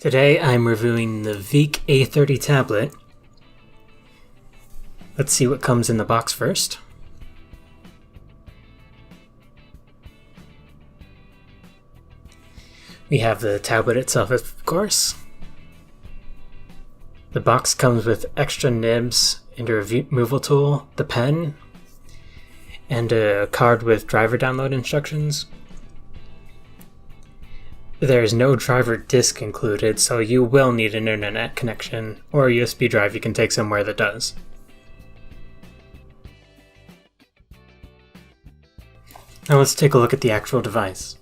Today I'm reviewing the Veikk A30 tablet. Let's see what comes in the box first. We have the tablet itself, of course. The box comes with extra nibs and a removal tool, the pen, and a card with driver download instructions. There is no driver disk included, so you will need an internet connection or a USB drive you can take somewhere that does. Now let's take a look at the actual device.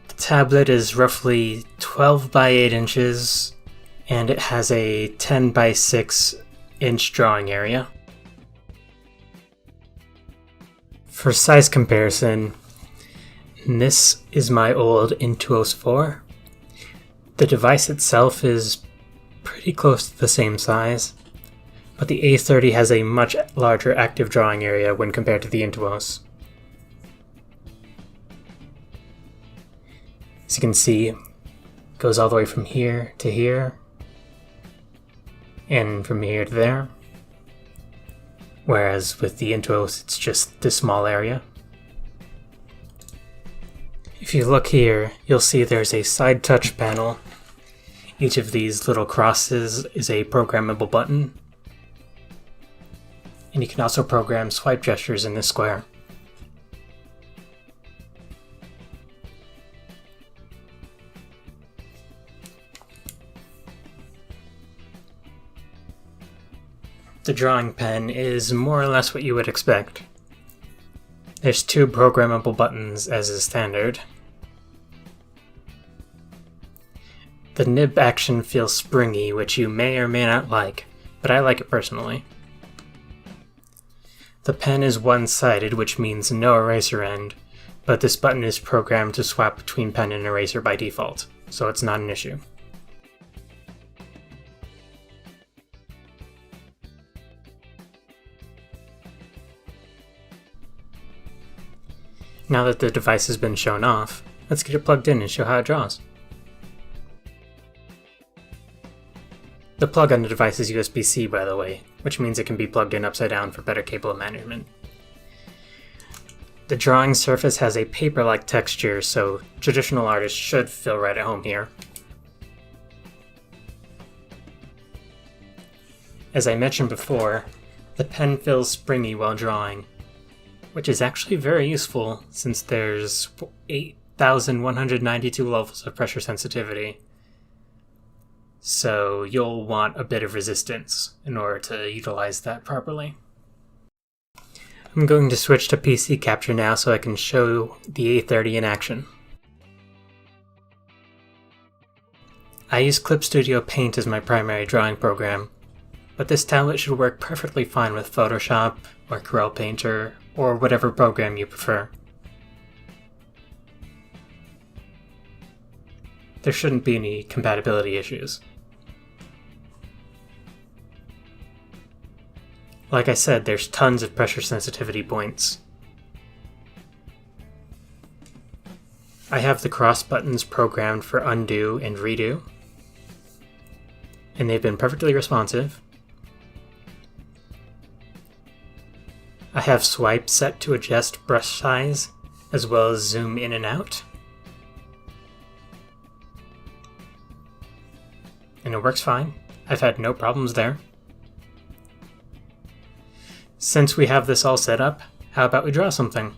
The tablet is roughly 12 by 8 inches, and it has a 10 by 6 inch drawing area. For size comparison, this is my old Intuos 4. The device itself is pretty close to the same size, but the A30 has a much larger active drawing area when compared to the Intuos. As you can see, it goes all the way from here to here, and from here to there, whereas with the Intuos it's just this small area. If you look here, you'll see there's a side touch panel. Each of these little crosses is a programmable button. And you can also program swipe gestures in this square. The drawing pen is more or less what you would expect. There's 2 programmable buttons as is standard. The nib action feels springy, which you may or may not like, but I like it personally. The pen is one-sided, which means no eraser end, but this button is programmed to swap between pen and eraser by default, so it's not an issue. Now that the device has been shown off, let's get it plugged in and show how it draws. The plug on the device is USB-C, by the way, which means it can be plugged in upside down for better cable management. The drawing surface has a paper-like texture, so traditional artists should feel right at home here. As I mentioned before, the pen feels springy while drawing, which is actually very useful since there's 8,192 levels of pressure sensitivity. So you'll want a bit of resistance in order to utilize that properly. I'm going to switch to PC capture now so I can show the A30 in action. I use Clip Studio Paint as my primary drawing program, but this tablet should work perfectly fine with Photoshop or Corel Painter or whatever program you prefer. There shouldn't be any compatibility issues. Like I said, there's tons of pressure sensitivity points. I have the cross buttons programmed for undo and redo, and they've been perfectly responsive. I have swipe set to adjust brush size, as well as zoom in and out. And it works fine. I've had no problems there. Since we have this all set up, how about we draw something?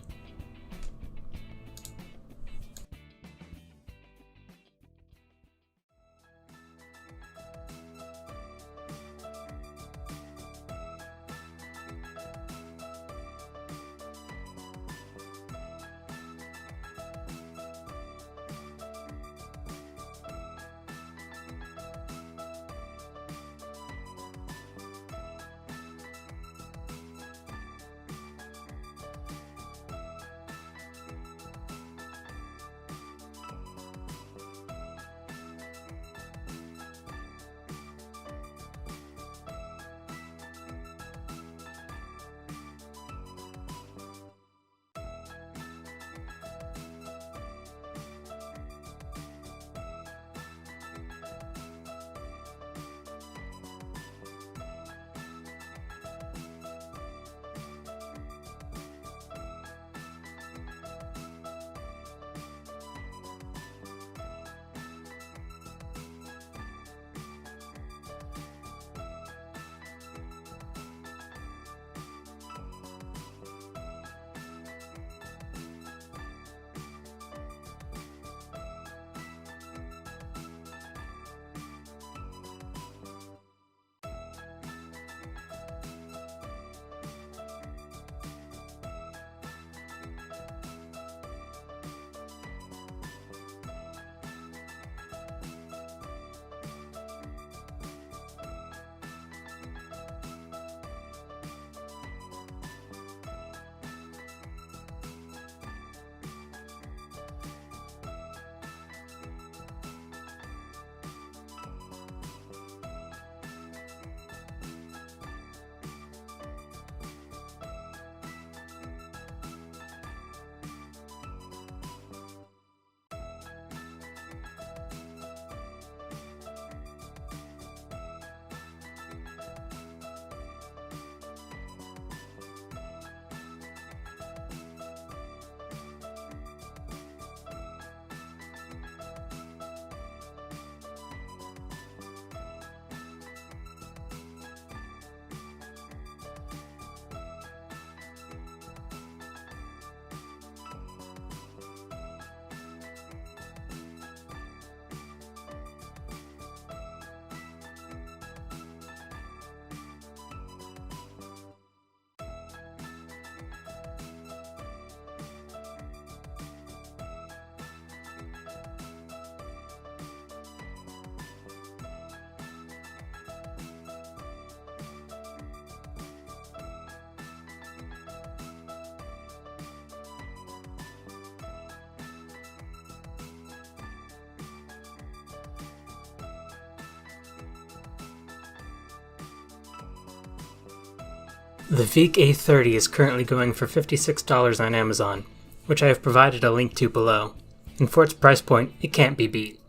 The Veikk A30 is currently going for $56 on Amazon, which I have provided a link to below, and for its price point, it can't be beat.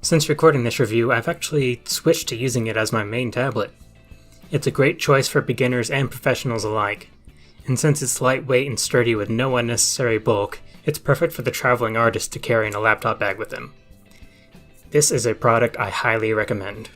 Since recording this review, I've actually switched to using it as my main tablet. It's a great choice for beginners and professionals alike, and since it's lightweight and sturdy with no unnecessary bulk, it's perfect for the traveling artist to carry in a laptop bag with him. This is a product I highly recommend.